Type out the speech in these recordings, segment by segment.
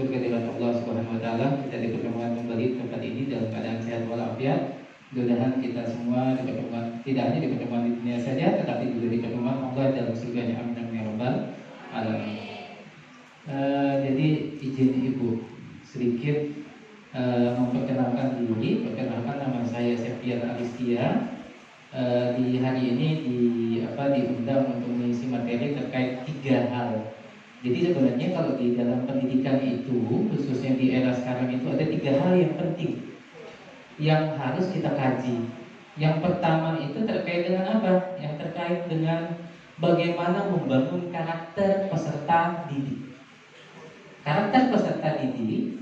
bersyukur kehadirat Allah Subhanahu wa taala kita dipertemukan kembali di tempat ini dalam keadaan sehat walafiat. Mudah-mudahan kita semua dipertemukan tidak hanya dipertemukan di dunia saja, tetapi juga dipertemukan Allah dalam surganya. Amin amin ya rabbal alamin. Jadi izin Ibu sedikit memperkenalkan diri. Perkenalkan, nama saya Septian Alistia. Di hari ini diundang untuk mengisi materi terkait 3 hal. Jadi sebenarnya kalau di dalam pendidikan itu, khususnya di era sekarang itu, ada 3 hal yang penting yang harus kita kaji. Yang pertama itu terkait dengan apa? Yang terkait dengan bagaimana membangun karakter peserta didik. Karakter peserta didik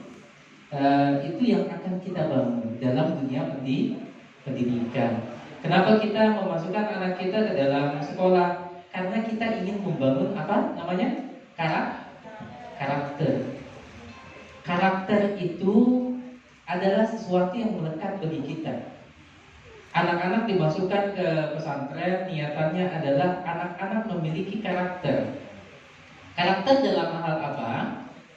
itu yang akan kita bangun dalam dunia pendidikan. Kenapa kita memasukkan anak kita ke dalam sekolah? Karena kita ingin membangun apa namanya? Karakter. Karakter itu adalah sesuatu yang melekat bagi kita. Anak-anak dimasukkan ke pesantren, niatannya adalah anak-anak memiliki karakter. Karakter dalam hal apa?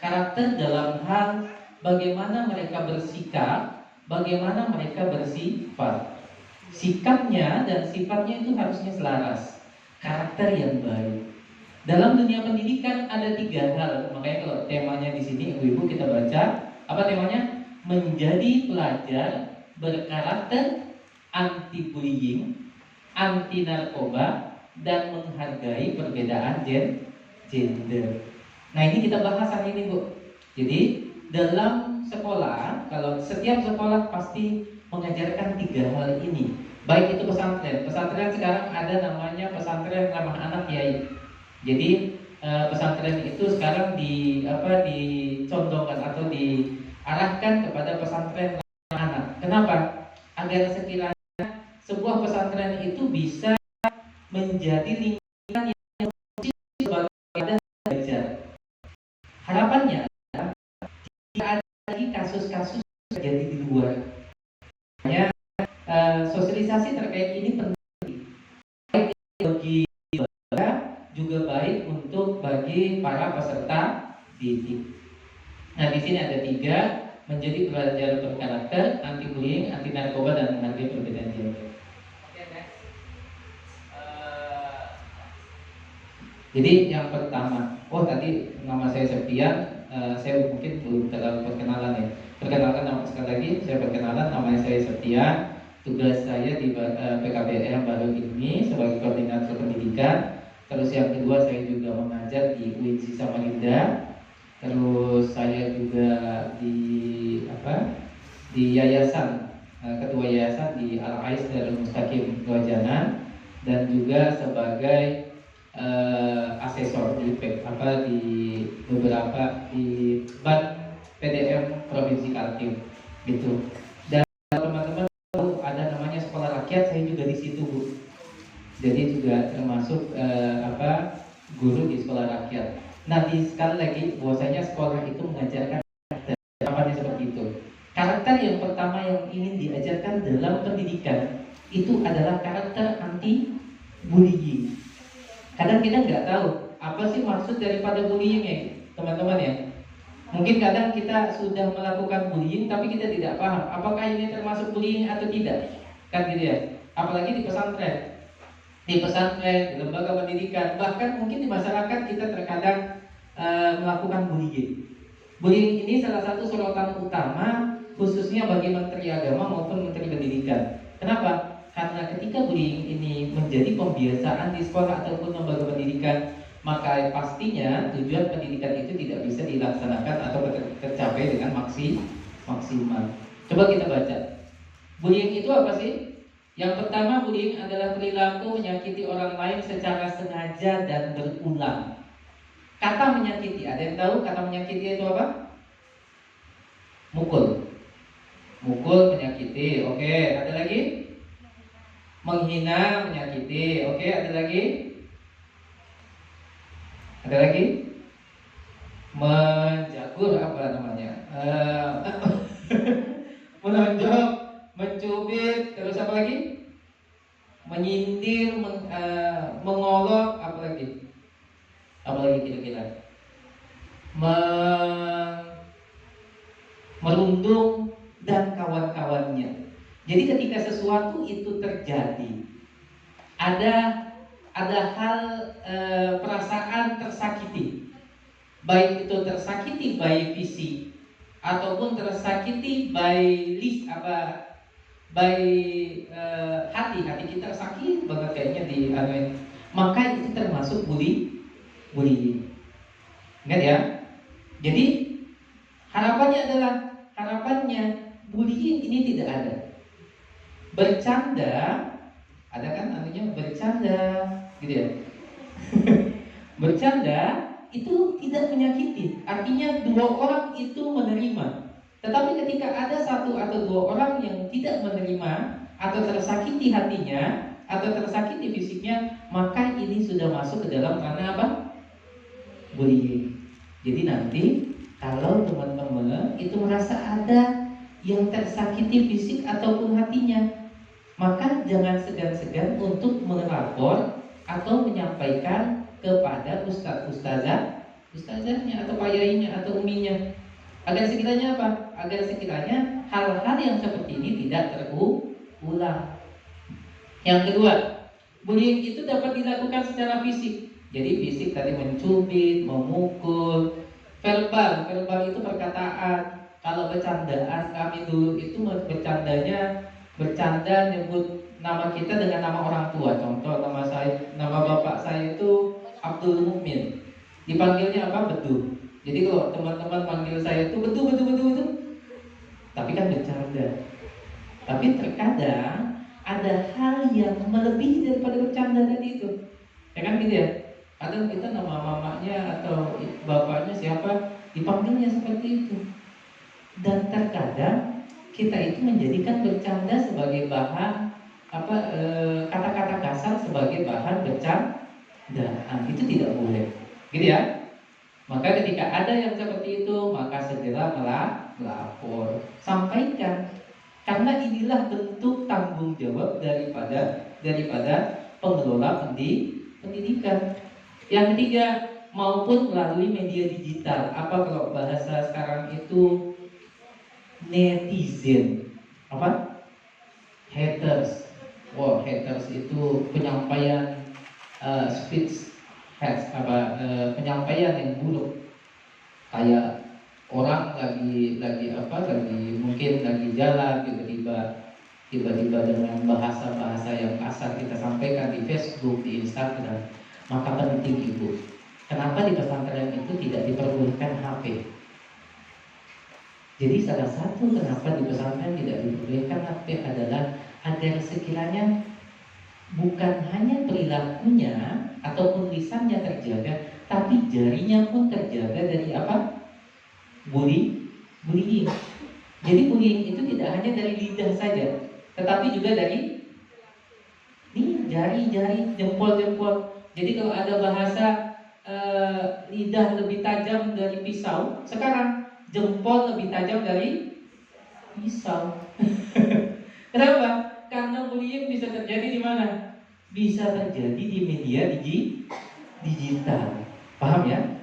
Karakter dalam hal bagaimana mereka bersikap, bagaimana mereka bersifat. Sikapnya dan sifatnya itu harusnya selaras. Karakter yang baik. Dalam dunia pendidikan ada 3 hal. Makanya kalau temanya di sini ibu-ibu kita baca apa temanya? Menjadi pelajar berkarakter, anti bullying, anti narkoba, dan menghargai perbedaan gender. Nah ini kita bahas hari ini Bu. Jadi dalam sekolah, kalau setiap sekolah pasti mengajarkan 3 hal ini. Baik itu pesantren. Pesantren sekarang ada namanya pesantren ramah anak Kiai. Jadi pesantren itu sekarang dicondongkan atau diarahkan kepada pesantren ramah anak. Kenapa? Agar sekiranya sebuah pesantren itu bisa menjadi lingkungan yang sebagai wadah belajar. Harapannya tidak ada lagi kasus-kasus terjadi di luar. Hanya sosialisasi terkait ini penting, baik bagi kita juga baik untuk bagi para peserta didik. Nah di sini ada 3: menjadi pelajar berkarakter, anti bullying, anti narkoba, dan menghargai perbedaan gender. Jadi yang pertama, tadi nama saya Septian, saya mungkin belum terlalu perkenalan ya. Perkenalkan nama sekali lagi, saya perkenalan, nama saya Septian. Tugas saya di PKBM baru ini sebagai koordinator pendidikan. Terus yang kedua saya juga mengajar di UIN Samarinda. Terus saya juga di yayasan, ketua yayasan di Al-Ais Darul Mustaqim Gawajanan, dan juga sebagai asesor di beberapa di BAN PDM Provinsi Kaltim gitu. Dan teman-teman tahu ada namanya sekolah rakyat, saya juga di situ Bu. Jadi juga termasuk guru di sekolah rakyat. Nah, sekali lagi bahwasanya sekolah itu mengajarkan karakter. Apanya seperti itu? Karakter yang pertama yang ingin diajarkan dalam pendidikan itu adalah karakter anti bullying. Kadang kita nggak tahu apa sih maksud daripada bullying ya, teman-teman ya. Mungkin kadang kita sudah melakukan bullying tapi kita tidak paham apakah ini termasuk bullying atau tidak, kan gitu ya. Apalagi di pesantren, di lembaga pendidikan, bahkan mungkin di masyarakat kita terkadang melakukan bullying. Bullying ini salah satu sorotan utama khususnya bagi Menteri Agama maupun Menteri Pendidikan. Kenapa? Karena ketika bullying ini menjadi pembiasaan di sekolah ataupun lembaga pendidikan, maka pastinya tujuan pendidikan itu tidak bisa dilaksanakan atau tercapai dengan maksimal. Coba kita baca. Bullying itu apa sih? Yang pertama, bullying adalah perilaku menyakiti orang lain secara sengaja dan berulang. Kata menyakiti, ada yang tahu kata menyakiti itu apa? Mukul. Mukul menyakiti. Oke, ada lagi? Menghina menyakiti. Oke, ada lagi? Ada lagi? Menjagur apa namanya? Menonjok, mencubit, terus apa lagi? Menyindir, mengolok, apa lagi? Apa lagi kira-kira? Gundung dan kawan-kawannya. Jadi ketika sesuatu itu terjadi, ada hal perasaan tersakiti, baik itu tersakiti by fisik ataupun tersakiti by hati kita sakit banget kayaknya di maka itu termasuk bullying. Ingat ya. Jadi harapannya bullying ini tidak ada. Bercanda, ada kan bercanda, gitu ya. Bercanda itu tidak menyakiti. Artinya dua orang itu menerima. Tetapi ketika ada satu atau dua orang yang tidak menerima atau tersakiti hatinya atau tersakiti fisiknya, maka ini sudah masuk ke dalam ranah apa? Bullying. Jadi nanti kalau teman-teman itu merasa ada yang tersakiti fisik ataupun hatinya, maka jangan segan-segan untuk melapor atau menyampaikan kepada ustazahnya atau payainya atau uminya. Agar sekiranya apa? Agar sekiranya hal-hal yang seperti ini tidak terulang. Yang kedua, bullying itu dapat dilakukan secara fisik. Jadi fisik tadi mencubit, memukul. Verbal itu perkataan. Kalau bercandaan, kami dulu itu bercanda nyebut nama kita dengan nama orang tua. Contoh nama bapak saya itu Abdul Mukmin. Dipanggilnya apa? Bedu. Jadi kalau teman-teman panggil saya itu bedu. Tapi kan bercanda. Tapi terkadang ada hal yang melebihi daripada bercanda tadi itu. Ya kan gitu ya? Kadang kita nama mamanya atau bapaknya siapa dipanggilnya seperti itu. Dan terkadang kita itu menjadikan bercanda sebagai bahan kata-kata kasar sebagai bahan bercandaan. Itu tidak boleh. Gitu ya? Maka ketika ada yang seperti itu, maka segera melapor, sampaikan. Karena inilah bentuk tanggung jawab daripada pengelola pendidikan. Yang ketiga, maupun melalui media digital. Apa kalau bahasa sekarang itu netizen? Apa? Haters. Haters itu penyampaian speech penyampaian yang buruk. Kayak orang lagi mungkin lagi jalan tiba-tiba dengan bahasa yang kasar kita sampaikan di Facebook, di Instagram. Maka penting Ibu, kenapa di pesantren itu tidak diperbolehkan HP? Jadi salah satu kenapa di pesantren tidak diperbolehkan HP adalah agar sekiranya bukan hanya perilakunya ataupun lisannya terjaga, tapi jarinya pun terjaga dari apa? Bullying. Jadi bullying itu tidak hanya dari lidah saja, tetapi juga dari jari, jempol. Jadi kalau ada bahasa lidah lebih tajam dari pisau, sekarang jempol lebih tajam dari pisau. Kenapa? Karena bullying bisa terjadi di mana? Bisa terjadi di media digital. Paham ya?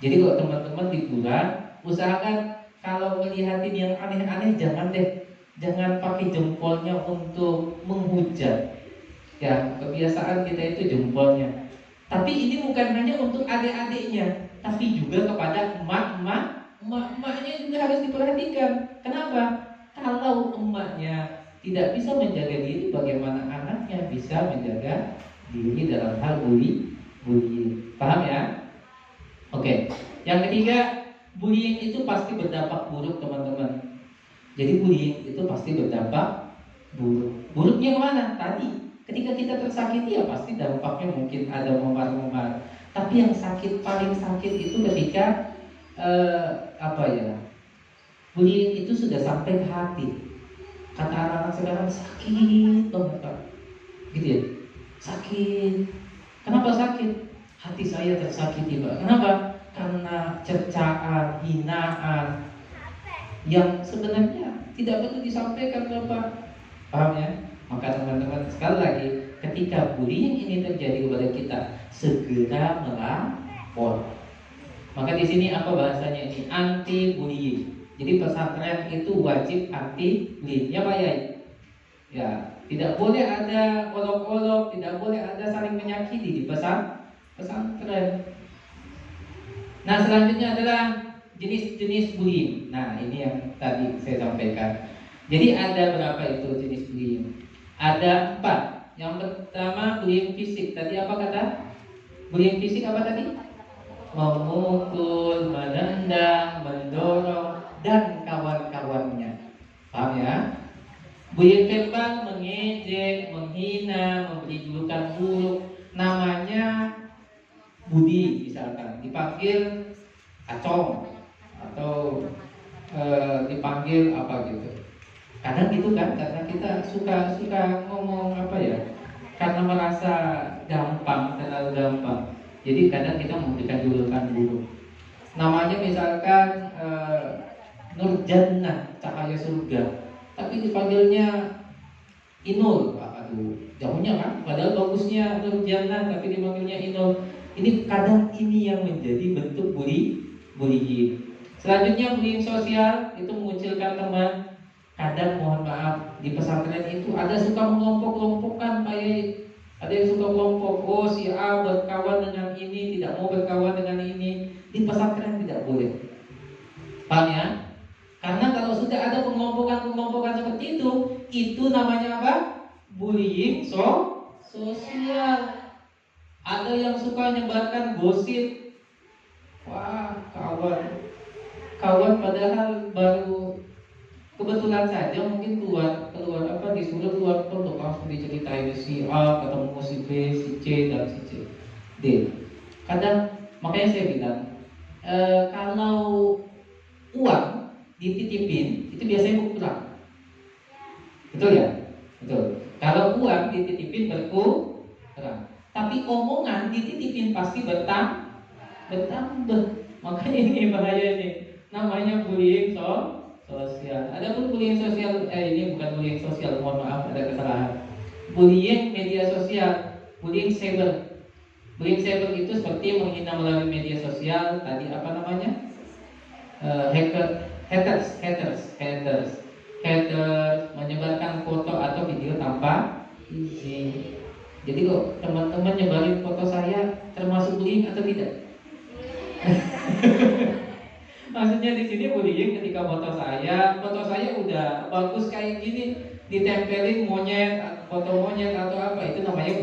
Jadi kalau teman-teman liburan, usahakan kalau melihatin yang aneh-aneh jangan pakai jempolnya untuk menghujat. Ya, kebiasaan kita itu jempolnya. Tapi ini bukan hanya untuk adik-adiknya, tapi juga kepada emak-emaknya juga harus diperhatikan. Kenapa? Kalau emaknya tidak bisa menjaga diri, bagaimana anaknya bisa menjaga diri dalam hal bullying? Paham ya? Oke. Yang ketiga, bullying itu pasti berdampak buruk, teman-teman. Jadi bullying itu pasti berdampak buruk. Buruknya kemana? Tadi ketika kita tersakiti ya pasti dampaknya mungkin ada memar-memar. Tapi yang paling sakit itu ketika bullying itu sudah sampai ke hati. Kata anak-anak sekarang sakit banget Pak. Gitu ya? Sakit. Kenapa sakit? Hati saya tersakiti Pak. Kenapa? Karena cercaan, hinaan yang sebenarnya tidak perlu disampaikan Bapak. Paham ya? Maka teman-teman sekali lagi, ketika bullying ini terjadi kepada kita, segera melapor. Maka di sini apa bahasanya ini? Anti bullying. Jadi pesantren itu wajib anti bullying. Ya Pak Yai? Ya, tidak boleh ada olok-olok, tidak boleh ada saling menyakiti di pesantren. Nah, selanjutnya adalah jenis-jenis bullying. Nah, ini yang tadi saya sampaikan. Jadi ada berapa itu jenis bullying? Ada 4. Yang pertama bullying fisik. Tadi apa kata? Bullying fisik apa tadi? Memukul, menendang, mendorong, dan kawan-kawannya. Paham ya? Bullying verbal, mengejek, menghina, memberi julukan buruk. Namanya Budi misalkan, dipanggil acong atau dipanggil apa gitu. Kadang gitu kan, karena kita suka ngomong apa ya, karena merasa gampang, terlalu gampang. Jadi kadang kita memberikan julukan buruk. Namanya misalkan Nur Jannah, cahaya surga, tapi dipanggilnya Inul. Aduh, jauhnya kan, padahal bagusnya Nur Jannah tapi dipanggilnya Inul. Ini kadang ini yang menjadi bentuk bullying. Selanjutnya bullying sosial, itu mengucilkan teman. Kadang mohon maaf di pesantren itu ada suka mengelompok-kelompokkan kayak ada yang suka kelompok. Oh, si A berkawan dengan ini, tidak mau berkawan dengan ini. Di pesantren tidak boleh. Paham ya? Karena kalau sudah ada pengelompokan seperti itu namanya apa? Bullying sosial. Ada yang suka menyebarkan gosip. Wah, kawan padahal baru kebetulan saja mungkin keluar apa disuruh keluar pondok langsung diceritain si A ketemu si B, si C dan si C, D. Kadang makanya saya bilang kalau uang dititipin itu biasanya berkurang. Betul ya? Betul. Kalau uang dititipin berkurang. Tapi omongan dititipin pasti bertambah. Makanya ini bahaya ini. Namanya bullying sosial. Adapun bullying sosial, ini bukan bullying sosial, mohon maaf ada kesalahan. Bullying media sosial, bullying cyber. Bullying cyber itu seperti menghina melalui media sosial. Tadi apa namanya? Haters, menyebarkan foto atau video tanpa izin. Jadi kok teman-teman nyebarin foto saya termasuk bullying atau tidak? Maksudnya di sini bullying ketika foto saya udah bagus kayak gini ditempelin foto monyet atau apa, itu namanya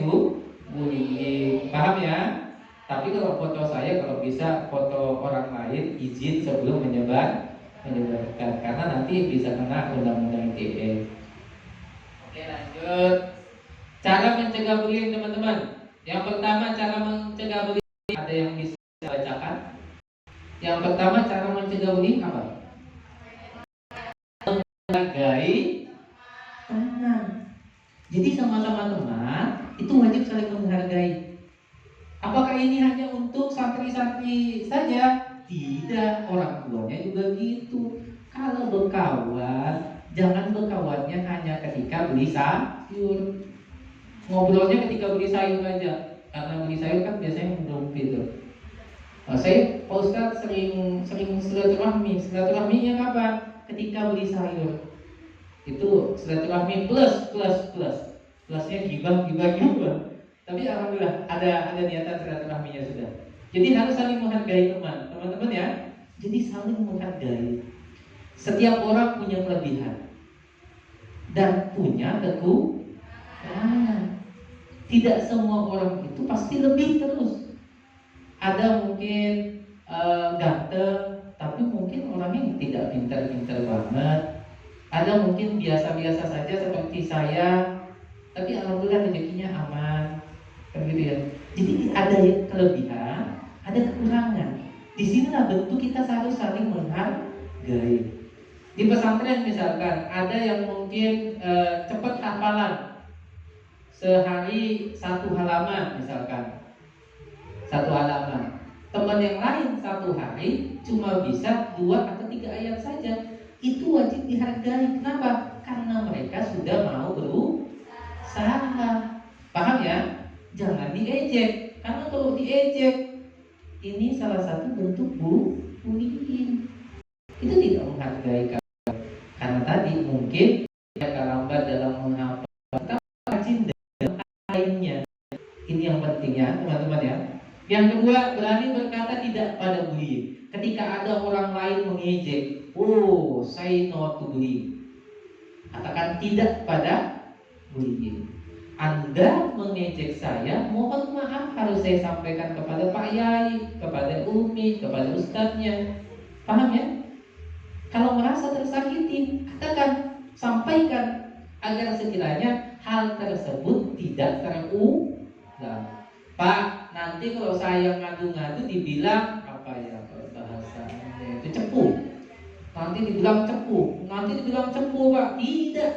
bullying. Paham ya? Tapi kalau foto saya kalau bisa foto orang lain izin sebelum menyebarkan karena nanti bisa kena undang-undang ITE. Oke, lanjut. Cara mencegah bullying teman-teman. Yang pertama cara mencegah bullying ada yang bisa bacakan. Yang pertama cara mencegah bullying apa? Menghargai teman. Jadi sama-sama teman itu wajib saling menghargai. Apakah ini hanya untuk santri-santri saja? Tidak, orang tuanya juga gitu. Kalau berkawan, jangan berkawannya hanya ketika beli sayur. Ngobrolnya ketika beli sayur aja, karena beli sayur kan biasanya mendompi itu. Saya Pak Ustadz sering silaturahminya kapan? Ketika beli sayur. Itu silaturahmi plusnya gibah. Tapi alhamdulillah ada niatan silaturahminya sudah. Jadi harus saling menghargai teman-teman ya. Jadi saling menghargai. Setiap orang punya kelebihan dan punya kekurangan. Tidak semua orang itu pasti lebih terus. Ada mungkin ganteng, tapi mungkin orangnya tidak pintar-pintar banget. Ada mungkin biasa-biasa saja seperti saya, tapi alhamdulillah rezekinya aman, kan gitu ya. Jadi ada kelebihan, ada kekurangan. Disinilah bentuk kita harus saling menghargai. Di pesantren misalkan ada yang mungkin cepat hafalan. Sehari 1 halaman misalkan, 1 halaman. Teman yang lain 1 hari cuma bisa 2 atau 3 ayat saja. Itu wajib dihargai. Kenapa? Karena mereka sudah mau berusaha. Paham ya? Jangan diejek. Karena kalau diejek, ini salah satu bentuk bullying. Itu tidak menghargai karena tadi mungkin dia lambat dalam menghafal, kita rajin dalam lainnya. Ini yang penting ya teman-teman ya. Yang kedua, berani berkata tidak pada bullying. Ketika ada orang lain mengejek, say no to bullying. Katakan tidak pada bullying. Anda mengejek saya, mohon maaf harus saya sampaikan kepada Pak Yai, kepada Umi, kepada ustadznya. Paham ya? Kalau merasa tersakiti, katakan, sampaikan agar sekiranya hal tersebut tidak terulang. Pak, nanti kalau saya ngadu-ngadu dibilang apa ya bahasanya itu cepu. Nanti dibilang cepu, Pak. Tidak.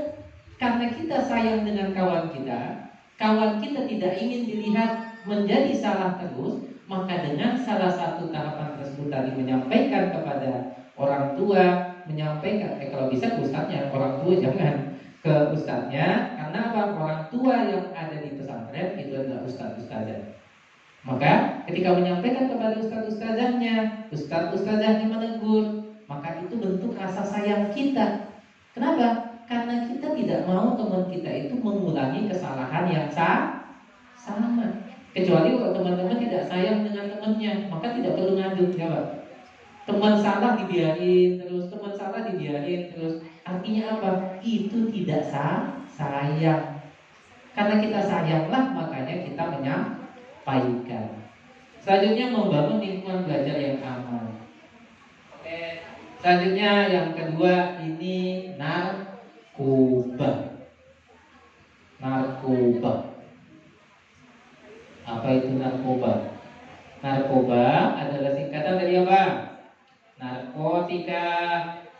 Karena kita sayang dengan kawan kita tidak ingin dilihat menjadi salah terus, maka dengan salah satu tahapan tersebut tadi menyampaikan kepada orang tua, menyampaikan kalau bisa ke ustadznya, orang tua jangan ke ustadznya, karena apa? Orang tua yang ada di pesantren itu adalah ustadz-ustadzah. Maka ketika menyampaikan kepada ustadz-ustadzahnya, ustadz-ustadzahnya menegur, maka itu bentuk rasa sayang kita. Kenapa? Karena kita tidak mau teman kita itu mengulangi kesalahan yang sama. Kecuali kalau teman-teman tidak sayang dengan temannya, maka tidak perlu ngadu, ya Pak. Teman salah dibiarin terus, Artinya apa? Itu tidak sayang. Karena kita sayanglah, makanya kita menyampaikan. Selanjutnya, membangun lingkungan belajar yang aman. Oke. Selanjutnya yang kedua ini narkoba. Apa itu narkoba? Narkoba adalah singkatan dari apa? Narkotika,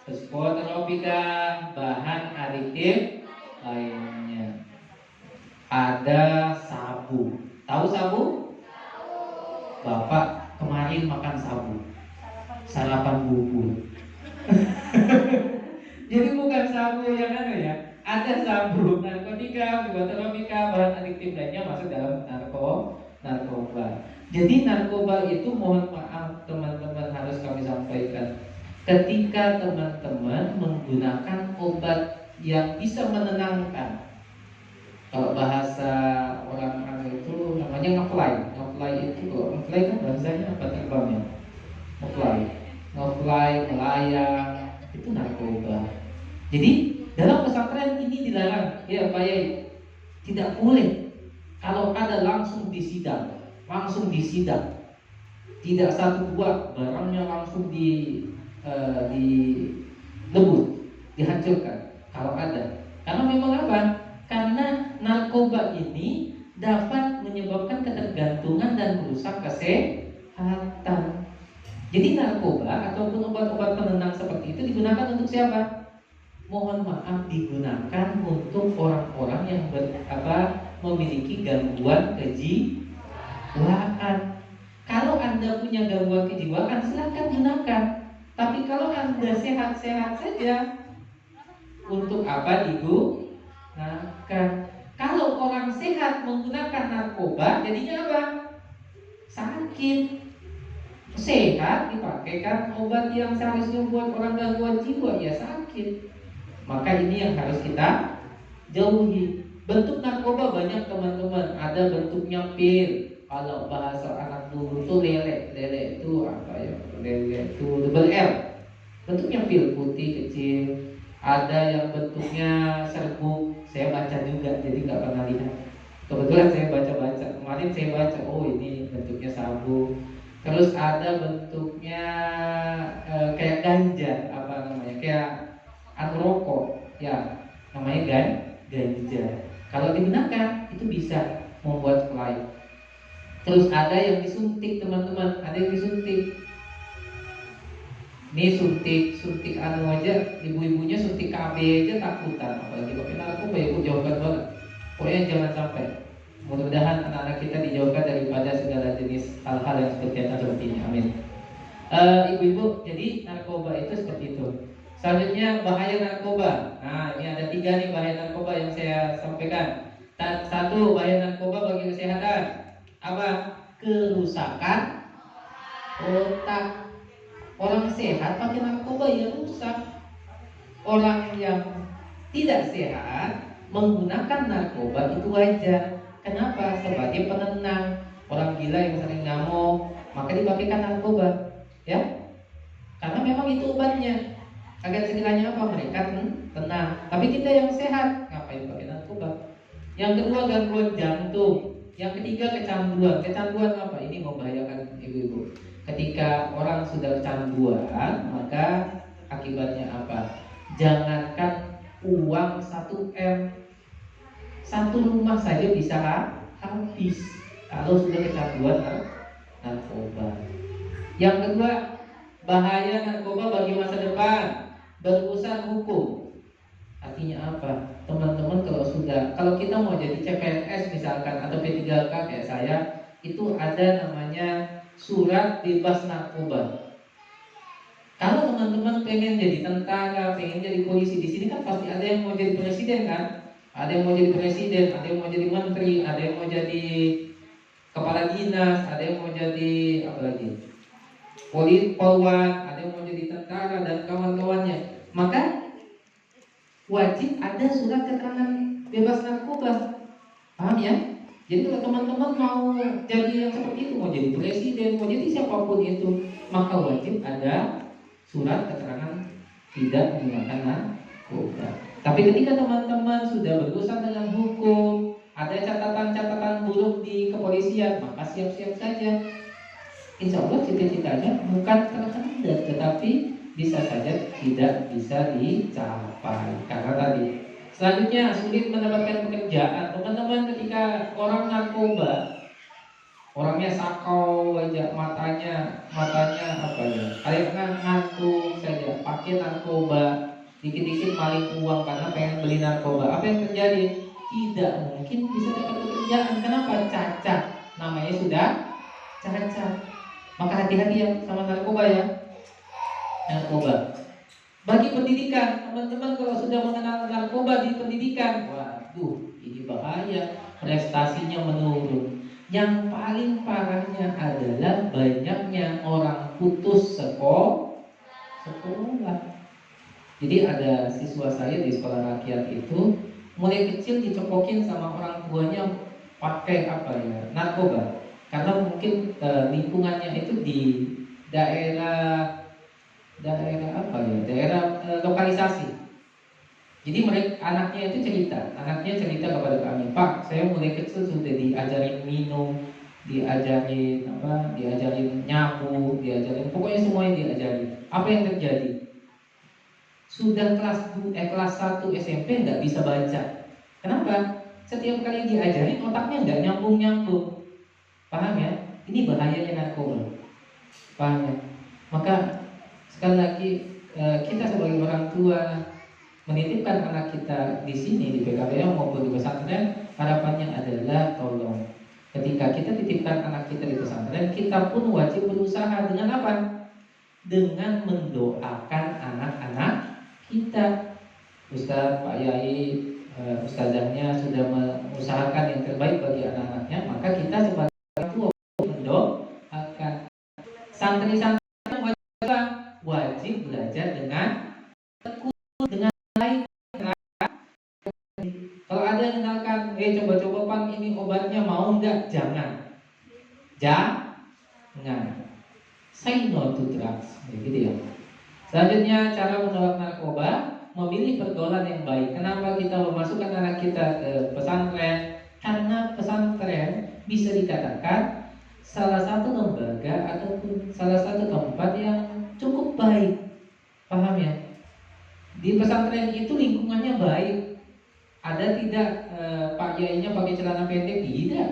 psikotropika, bahan adiktif lainnya. Ada sabu. Tahu sabu? Bapak kemarin makan sabu, sarapan bubur. Jadi bukan sabu yang ya. Ada sabu, narkotika, psikotropika, bahan adiktif lainnya masuk dalam narkoba. Jadi narkoba itu, mohon maaf teman-teman, harus kami sampaikan, ketika teman-teman menggunakan obat yang bisa menenangkan. Kalau bahasa orang itu namanya ngefly. Ngefly itu, kalau ngefly kan bahasanya apa terbangnya? Ngefly, melayang, itu narkoba. Jadi dalam pesantren ini dilarang, ya Pak Yai, tidak boleh. Kalau ada langsung disidang. Tidak satu dua, barangnya langsung dilebur, dihancurkan. Kalau ada, karena memang apa? Karena narkoba ini dapat menyebabkan ketergantungan dan merusak kesehatan. Jadi narkoba ataupun obat-obat penenang seperti itu digunakan untuk siapa? Mohon maaf, digunakan untuk orang-orang yang memiliki gangguan kejiwaan. Kalau Anda punya gangguan kejiwaan, silakan gunakan. Tapi kalau Anda sehat-sehat saja, untuk apa digunakan? Kalau orang sehat menggunakan narkoba, jadinya apa? Sakit. Sehat dipakaikan obat yang seharusnya buat orang gangguan jiwa, ya sakit. Maka ini yang harus kita jauhi. Bentuk narkoba banyak teman-teman. Ada bentuknya pil. Kalau bahasa anak dulu itu lele itu apa ya? Lele itu double L. Bentuknya pil putih kecil. Ada yang bentuknya serbuk. Saya baca juga, jadi nggak pernah lihat. Kebetulan saya baca-baca. Kemarin saya baca, oh ini bentuknya sabu. Terus ada bentuknya kayak ganja, apa namanya? Kayak rokok, ya namanya ganja. Kalau digunakan itu bisa membuat fly. Terus ada yang disuntik teman-teman, ada yang disuntik. Ini suntik aja, ibu-ibunya suntik KB aja takutan, apalagi pakai narkoba ya, jauhkan banget. Pokoknya jangan sampai. Mudah-mudahan anak-anak kita dijauhkan daripada segala jenis hal-hal yang seperti ini. Amin. Ibu-ibu, jadi narkoba itu seperti itu. Selanjutnya bahaya narkoba. Nah, ini ada 3 nih bahaya narkoba yang saya sampaikan. 1, bahaya narkoba bagi kesehatan. Apa? Kerusakan otak. Orang sehat pakai narkoba ya rusak. Orang yang tidak sehat menggunakan narkoba itu wajar. Kenapa? Sebagai penenang. Orang gila yang sering ngamuk, maka dipakaikan narkoba, ya. Karena memang itu obatnya. Agar sekiranya apa? Mereka tenang. Tapi kita yang sehat ngapain pakai narkoba? Yang kedua gangguan jantung. Yang ketiga kecanduan. Kecanduan apa? Ini membahayakan ibu-ibu. Ketika orang sudah kecanduan, maka akibatnya apa? Jangankan uang 1 M, satu rumah saja bisa habis kalau sudah kecanduan narkoba. Yang kedua, bahaya narkoba bagi masa depan, berurusan hukum. Artinya apa? Teman-teman kalau kita mau jadi CPNS misalkan atau P3K kayak saya, itu ada namanya surat bebas narkoba. Kalau teman-teman pengen jadi tentara, pengen jadi polisi, di sini kan pasti ada yang mau jadi presiden kan? Ada yang mau jadi presiden, ada yang mau jadi menteri, ada yang mau jadi kepala dinas, ada yang mau jadi apa lagi? Polwan, ada yang mau jadi tentara dan kawan-kawannya. Maka wajib ada surat keterangan bebas narkoba. Paham ya? Jadi kalau teman-teman mau jadi yang seperti itu, mau jadi presiden, mau jadi siapapun itu, maka wajib ada surat keterangan tidak menggunakan narkoba. Tapi ketika teman-teman sudah berurusan dengan hukum, ada catatan-catatan buruk di kepolisian, maka siap-siap saja. Insya Allah cita-citanya bukan terhendak, tetapi bisa saja tidak bisa dicapai. Karena tadi selanjutnya sulit mendapatkan pekerjaan. Teman-teman, ketika orang narkoba, orangnya sakau aja, matanya apa ya, kayak ngantuk saja, pakai narkoba, dikit-dikit maling uang karena pengen beli narkoba. Apa yang terjadi? Tidak mungkin bisa dapat pekerjaan. Kenapa? Cacat. Namanya sudah cacat. Maka hati-hati ya sama narkoba ya. Narkoba. Bagi pendidikan, teman-teman kalau sudah mengenal narkoba di pendidikan, waduh, ini bahaya, prestasinya menurun. Yang paling parahnya adalah banyaknya orang putus sekolah. Jadi ada siswa saya di sekolah rakyat itu mulai kecil dicekokin sama orang tuanya pakai apa ya, narkoba. Karena mungkin lingkungannya itu di daerah apa ya, daerah lokalisasi. Jadi anaknya cerita kepada kami, Pak, saya mulai kecil sudah diajarin minum, diajarin nyabu, pokoknya semuanya diajarin. Apa yang terjadi? Sudah kelas 1 SMP nggak bisa baca. Kenapa? Setiap kali diajarin otaknya nggak nyambung. Paham ya? Ini bahayanya narkoba. Paham ya? Maka sekali lagi kita sebagai orang tua menitipkan anak kita di sini di PKBM maupun di pesantren, harapannya adalah tolong ketika kita titipkan anak kita di pesantren, kita pun wajib berusaha dengan apa? Dengan mendoakan anak-anak kita. Ustaz, Pak Yai, ustazahnya sudah mengusahakan yang terbaik bagi anak-anaknya, maka kita sebagai orang tua mendoakan. Santri-santri wajib belajar dengan baik. Kalau ada yang misalkan, coba-coba Pak, ini obatnya mau enggak? Jangan. Say no to drugs, gitu ya. Selanjutnya, cara menolak narkoba, memilih pergaulan yang baik. Kenapa kita memasukkan anak kita ke pesantren? Karena pesantren bisa dikatakan salah satu lembaga ataupun salah satu tempat yang cukup baik. Paham ya? Di pesantren itu lingkungannya baik. Ada tidak Pak Yainya pakai celana pendek? Tidak.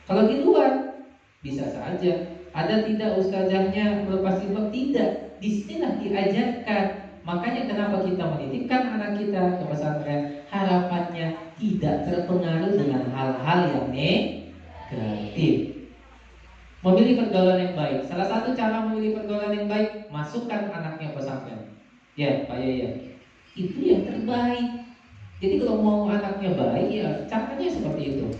Kalau di luar bisa saja. Ada tidak ustazahnya melepas jilbab? Tidak. Disinilah diajarkan. Makanya kenapa kita menitipkan anak kita ke pesantren, harapannya tidak terpengaruh dengan hal-hal yang negatif. Memilih pergaulan yang baik. Salah satu cara memilih pergaulan yang baik, masukkan anaknya pesantren. Ya, Pak Yaya. Itu yang terbaik. Jadi kalau mau anaknya baik, ya caranya seperti itu.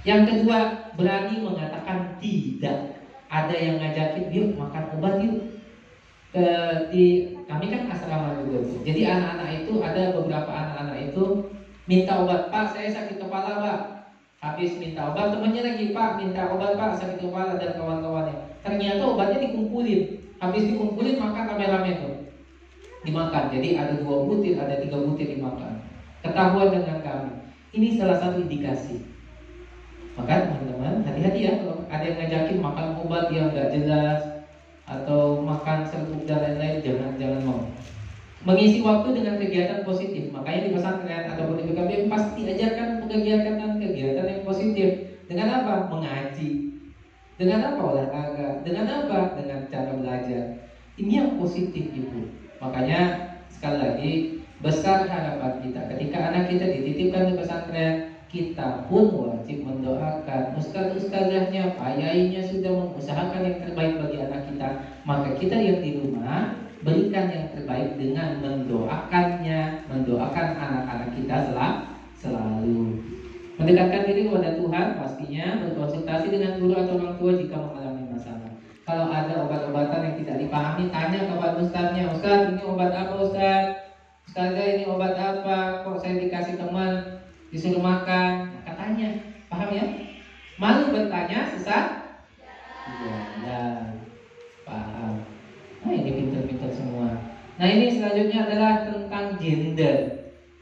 Yang kedua, berani mengatakan tidak. Ada yang ngajakin, yuk makan obat yuk. Kami kan asrama juga Bu. Jadi anak-anak itu, ada beberapa anak-anak itu minta obat, Pak saya sakit kepala Pak. Habis minta obat, temannya lagi, Pak minta obat Pak sakit kepala, dan kawan-kawannya. Ternyata obatnya dikumpulin. Habis dikumpulin makan rame-rame tuh, dimakan. Jadi ada 2 butir, ada 3 butir dimakan. Ketahuan dengan kami. Ini salah satu indikasi. Maka teman-teman hati-hati ya, kalau ada yang ngajakin makan obat yang nggak jelas atau makan serbuk dan lain-lain, jangan mau. Mengisi waktu dengan kegiatan positif. Makanya di pesantren ataupun di PKB pasti ajarkan kegiatan yang positif. Dengan apa? Mengaji. Dengan apa? Olahraga. Dengan apa? Dengan cara belajar. Ini yang positif Ibu. Makanya sekali lagi, besar harapan kita ketika anak kita dititipkan di pesantren, kita pun wajib mendoakan. Ustaz-ustazahnya, Pak Yainya sudah mengusahakan yang terbaik bagi anak kita. Maka kita yang di rumah berikan yang terbaik dengan mendoakannya, mendoakan anak-anak kita selalu. Mendekatkan diri kepada Tuhan, pastinya berkonsultasi dengan guru atau orang tua jika mengalami masalah. Kalau ada obat-obatan yang tidak dipahami, tanya kepada ustaznya, Ustaz ini obat apa Ustaz? Ustazah ini obat apa? Kok saya dikasih teman disuruh makan? Nah, katanya, paham ya? Malu bertanya, sesat? Iya, paham. Nah ini pintar-pintar semua. Nah ini selanjutnya adalah tentang gender.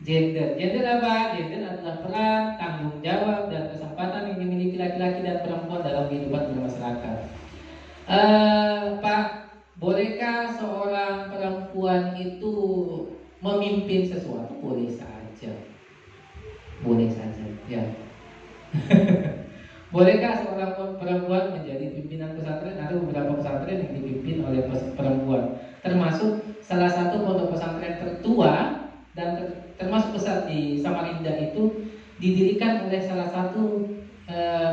Gender apa? Gender adalah peran, tanggung jawab, dan kesempatan yang dimiliki laki-laki dan perempuan dalam kehidupan bermasyarakat. Pak, bolehkah seorang perempuan itu memimpin sesuatu? Boleh saja. Boleh saja, ya. Bolehkah seorang perempuan menjadi pimpinan pesantren? Ada beberapa pesantren yang dipimpin oleh perempuan, termasuk salah satu pondok pesantren tertua dan termasuk besar di Samarinda itu didirikan oleh salah satu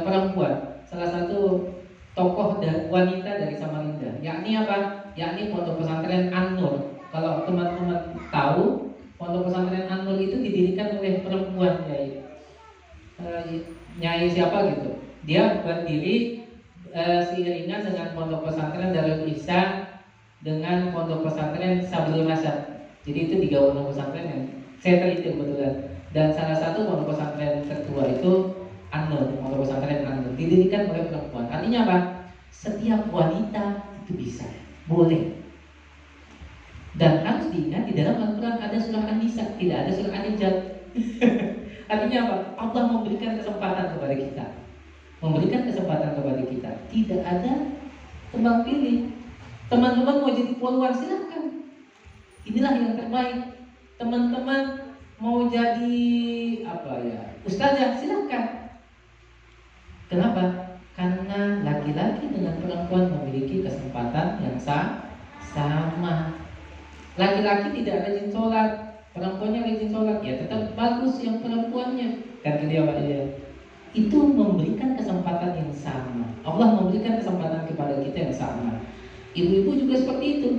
perempuan, salah satu tokoh dan wanita dari Samarinda. Yakni apa? Yakni pondok pesantren An-Nur. Kalau teman-teman tahu, pondok pesantren An-Nur itu didirikan oleh perempuan, Nyai siapa gitu. Dia berdiri seiringan dengan pondok pesantren Darul Ihsan dengan pondok pesantren Sabrul Hasan. Jadi itu 3 pondok pesantren yang saya teliti kebetulan. Dan salah satu pondok pesantren tertua itu An-Nur, pondok pesantren An-Nur, didirikan oleh perempuan. Artinya apa? Setiap wanita itu bisa, boleh. Dan harus diingat di dalam Al-Quran ada surah An-Nisa, tidak ada surah An-Najm. Artinya apa? Allah memberikan kesempatan kepada kita, memberikan kesempatan kepada kita. Tidak ada tebang pilih. Teman-teman mau jadi poluan silahkan, inilah yang terbaik. Teman-teman mau jadi ustazah silahkan. Kenapa? Karena laki-laki dengan perempuan memiliki kesempatan yang sama. Laki-laki tidak rajin sholat, perempuannya rajin sholat, ya tetap bagus yang perempuannya. Kan gitu ya Pak ya. Itu memberikan kesempatan yang sama. Allah memberikan kesempatan kepada kita yang sama. Ibu-ibu juga seperti itu.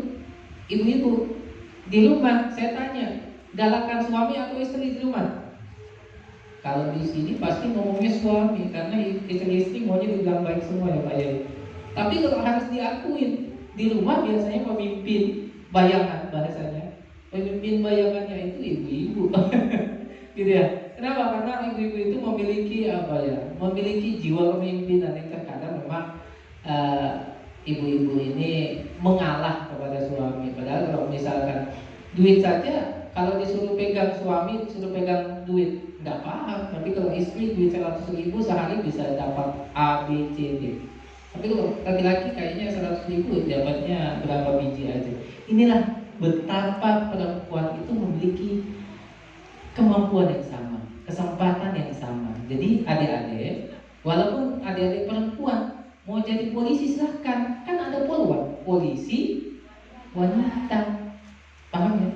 Ibu-ibu di rumah, saya tanya, galakkan suami atau istri di rumah? Kalau di sini pasti ngomongnya suami, karena istri-istri maunya dibilang baik semua ya Pak ya. Tapi kalau harus diakuin, di rumah biasanya pemimpin bayangan bahasanya. Pemimpin bayangannya itu ibu-ibu. Gitu ya. Kenapa? Karena ibu-ibu itu memiliki memiliki jiwa kepemimpinan yang terkadang memang ibu-ibu ini mengalah kepada suami. Padahal kalau misalkan duit saja, kalau disuruh pegang suami, disuruh pegang duit, nggak paham. Tapi kalau istri duit 100.000 sehari bisa dapat A, B, C, D. Tapi kalau laki-laki kayaknya 100.000 dapatnya berapa biji aja. Inilah betapa perempuan itu memiliki kemampuan yang sama, kesempatan yang sama. Jadi adik-adik, walaupun adik-adik perempuan mau jadi polisi silahkan, kan ada peluang polisi wanita, paham ya?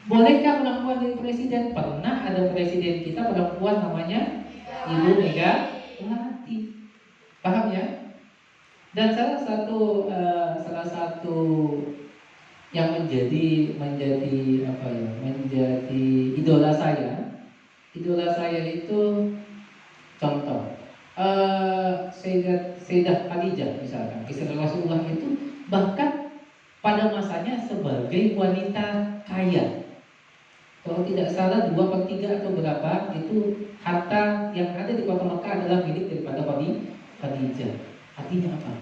Bolehkah perempuan jadi presiden? Pernah ada presiden kita perempuan namanya Ibu Megawati, paham ya? Dan salah satu yang menjadi idola saya itu contoh. Sayyidah Khadijah misalkan, istri Rasulullah itu bahkan pada masanya sebagai wanita kaya. Kalau tidak salah 2/3 atau berapa itu harta yang ada di kota Mekah adalah milik daripada Khadijah. Artinya apa?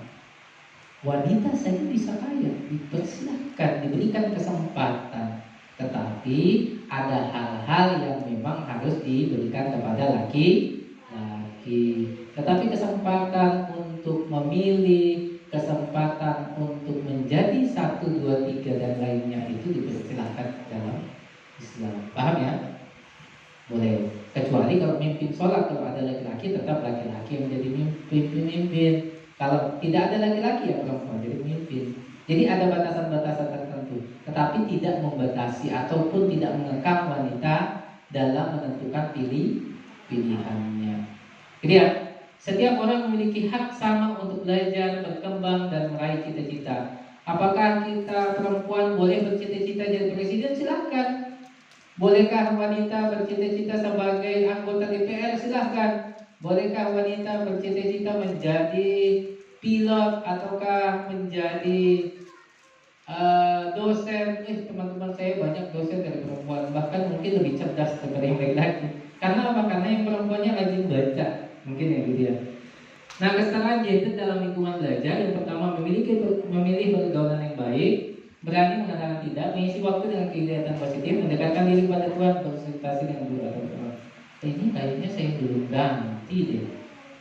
Wanita saja bisa kaya, dipersilahkan, diberikan kesempatan. Tetapi ada hal-hal yang memang harus diberikan kepada laki-laki. Tetapi kesempatan untuk memilih, kesempatan untuk menjadi 1, 2, 3 dan lainnya itu dipersilahkan dalam Islam. Paham ya? Boleh. Kecuali kalau mimpin sholat, kalau ada laki-laki tetap laki-laki yang menjadi pemimpin. Kalau tidak ada laki-laki ya perempuan jadi pemimpin. Jadi ada batasan-batasan tertentu, tetapi tidak membatasi ataupun tidak mengekang wanita dalam menentukan pilihannya. Jadi ya, setiap orang memiliki hak sama untuk belajar, berkembang dan meraih cita-cita. Apakah kita perempuan boleh bercita-cita jadi presiden? Silahkan. Bolehkah wanita bercita-cita sebagai anggota DPR? Silahkan. Bolehkah wanita bercita-cita menjadi pilot ataukah menjadi dosen? Teman-teman saya banyak dosen dari perempuan, bahkan mungkin lebih cerdas daripada yang laki-laki. Karena apa? Karena yang perempuannya rajin baca, mungkin ya gitu ya. Nah, kesetaraan gender dalam lingkungan belajar yang pertama memilih pergaulan yang baik, berani mengatakan tidak, mengisi waktu dengan kegiatan positif, mendekatkan diri pada Tuhan, konsultasi dengan guru atau teman. Ini kayaknya saya belum ganti deh.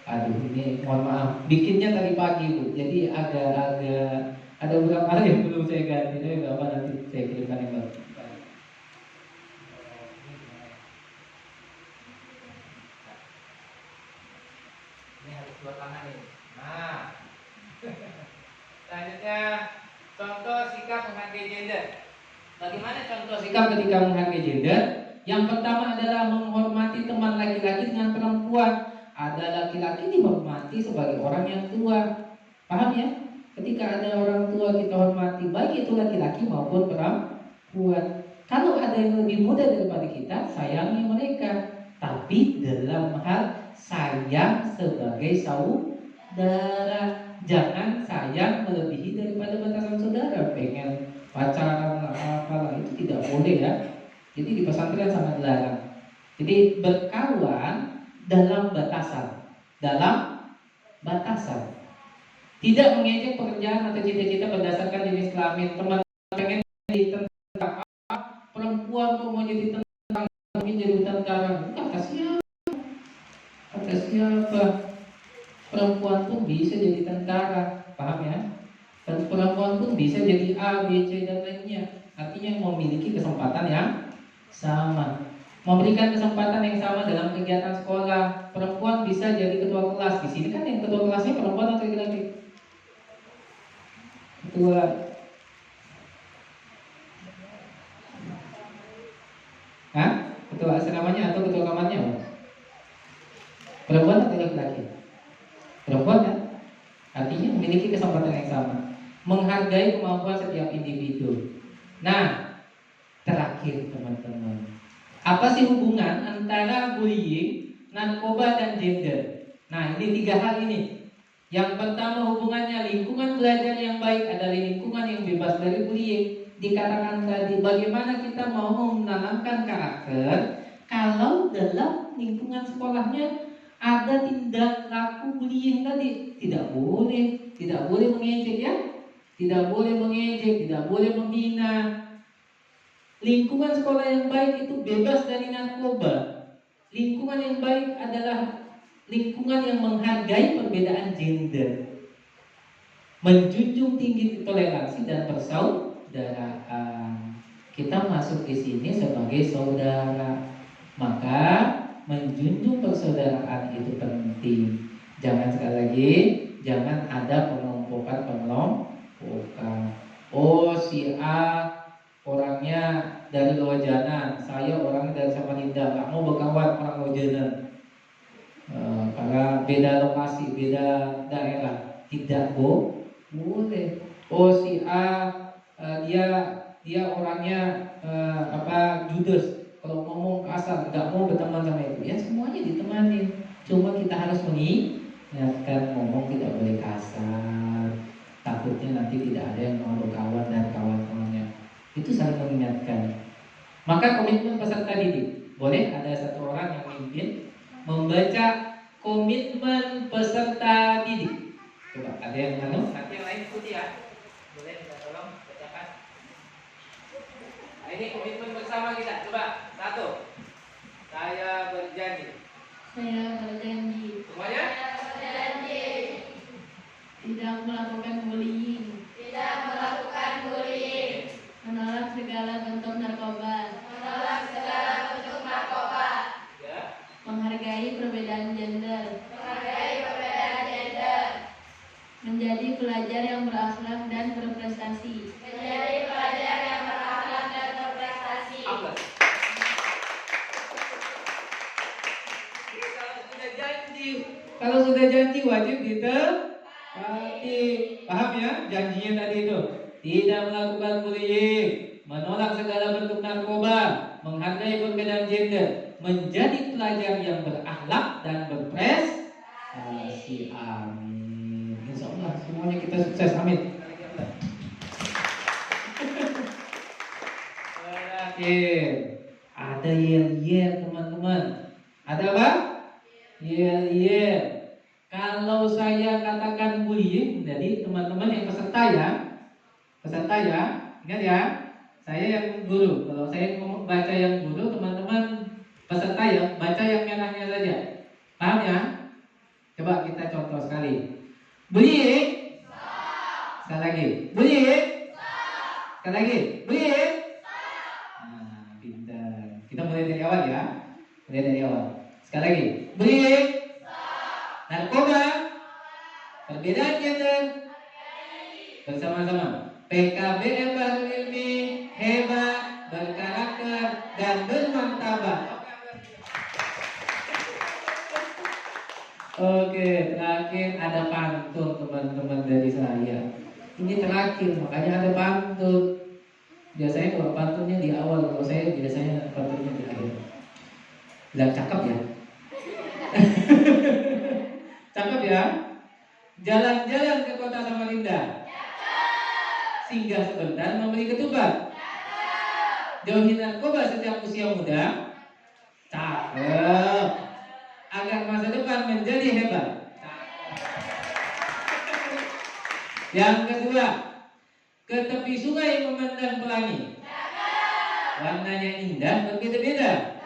Aduh, ini mohon maaf, bikinnya tadi pagi Bu, jadi agak ada beberapa hal yang belum saya ganti, tapi apa nanti saya kirimkan yang baru. Ini harus dua tangan ini. Nah, selanjutnya contoh sikap menghargai gender. Bagaimana contoh sikap ketika menghargai gender? Yang pertama adalah menghormati teman laki-laki dengan perempuan. Ada laki-laki dihormati sebagai orang yang tua. Paham ya? Ketika ada orang tua kita hormati, baik itu laki-laki maupun perempuan. Kalau ada yang lebih muda daripada kita, sayangi mereka. Tapi dalam hal sayang sebagai saudara. Jangan sayang melebihi daripada batasan saudara. Pengen pacaran lah apalah itu tidak boleh ya. Jadi di pesantren sangat dilarang. Jadi berkawan dalam batasan, tidak mengejek pekerjaan atau cita-cita berdasarkan jenis kelamin. Teman pengen jadi tentara, perempuan tuh mau jadi tentara, ingin jadi tentara. Kata siapa? Perempuan pun bisa jadi tentara, paham ya? Dan perempuan pun bisa jadi A, B, C dan lainnya. Artinya memiliki kesempatan yang sama. Memberikan kesempatan yang sama dalam kegiatan sekolah. Perempuan bisa jadi ketua kelas. Di sini kan yang ketua kelasnya perempuan atau laki-laki? Ketua. Hah? Ketua asramanya atau ketua kamarnya? Perempuan atau laki-laki? Perempuan kan? Artinya memiliki kesempatan yang sama. Menghargai kemampuan setiap individu. Nah, terakhir teman-teman, apa sih hubungan antara bullying, narkoba, dan gender? Nah, ini 3 hal ini. Yang pertama hubungannya lingkungan belajar yang baik adalah lingkungan yang bebas dari bullying. Dikatakan tadi bagaimana kita mau menanamkan karakter kalau dalam lingkungan sekolahnya ada tindak laku bullying tadi. Tidak boleh mengejek ya. Tidak boleh mengejek, tidak boleh menghina. Lingkungan sekolah yang baik itu bebas dari narkoba. Lingkungan yang baik adalah lingkungan yang menghargai perbedaan gender, menjunjung tinggi toleransi dan persaudaraan. Kita masuk di sini sebagai saudara, maka menjunjung persaudaraan itu penting. Jangan sekali lagi, jangan ada pengelompokan. Oh, si A orangnya dari Lojanan, saya orangnya dari Samarinda, nggak mau berkawan orang Lojanan karena beda lokasi, beda daerah. Tidak boleh. Oh, si A dia orangnya judes, kalau ngomong kasar, nggak mau berteman sama itu. Ya semuanya ditemani. Cuma kita harus Niatkan ngomong tidak boleh kasar. Takutnya nanti tidak ada yang mau berkawan dan kawan-kawannya. Itu saling mengingatkan. Maka komitmen peserta didik. Boleh ada satu orang yang memimpin membaca komitmen peserta didik. Coba ada yang mana? Nanti yang lain ikuti ya. Boleh minta tolong bacakan. Nah, ini komitmen bersama kita. Coba satu. Saya berjanji. Saya berjanji Semuanya? tidak melakukan bullying, menolak segala bentuk narkoba, Ya. menghargai perbedaan gender, menjadi pelajar yang berakhlak dan berprestasi. Aplaus. Kalau sudah janji wajib ditepati. Paham ya? Janjinya tadi itu. Tidak melakukan bullying, menolak segala bentuk narkoba, menghargai perbedaan gender, menjadi pelajar yang berakhlak dan berprestasi. Amin. Insya Allah semuanya kita sukses. Amin. Terakhir, ada yel-yel teman-teman. Ada apa? Yel-yel. Kalau saya katakan bullying, jadi teman-teman yang peserta ya, ingat ya, saya yang guru. Kalau saya baca yang guru, teman-teman peserta ya, baca yang merahnya saja. Paham ya? Coba kita contoh sekali. Bullying. Sekali lagi. Bullying. Sekali lagi. Bullying. Nah, pintar. Kita mulai dari awal ya. Mulai dari awal. Sekali lagi. Bullying. Narkoba. Perbedaan gender. Bersama-sama. PKBM Bahrul Ilmi hebat, berkarakter, dan bermartabat. Oke, terakhir ada pantun teman-teman dari saya. Ini terakhir, makanya ada pantun. Biasanya kalau pantunnya di awal, kalau saya biasanya pantunnya di akhir. Bilang cakep ya? Cakep ya? Jalan-jalan ke kota Samarinda. Singgah sebentar membeli ketupat. Jauhi narkoba sejak usia muda. Cakep. Agar masa depan menjadi hebat. Yang kedua, ke tepi sungai memandang pelangi. Warnanya indah berbeda-beda.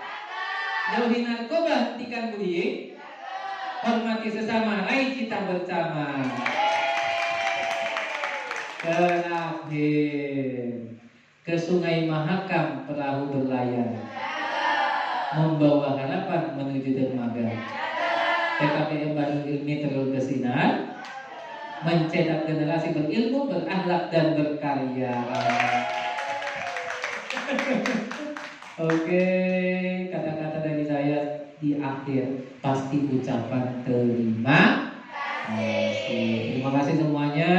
Jauhi narkoba, hentikan bullying. Hormati sesama, raih cita bersama. Terakhir, ke Sungai Mahakam perahu berlayar, membawa harapan menuju dermaga. PKBM Bahrul Ilmi terus bersinar, mencetak generasi berilmu, berakhlak dan berkarya. Oke, kata-kata dari saya di akhir pasti ucapan terima kasih. Terima kasih semuanya.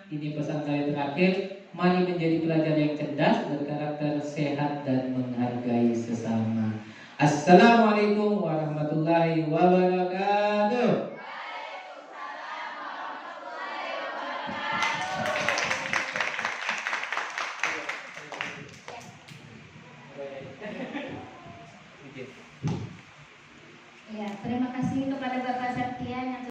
Ini pesan saya terakhir. Mari menjadi pelajar yang cerdas, berkarakter sehat dan menghargai sesama. Assalamualaikum warahmatullahi wabarakatuh.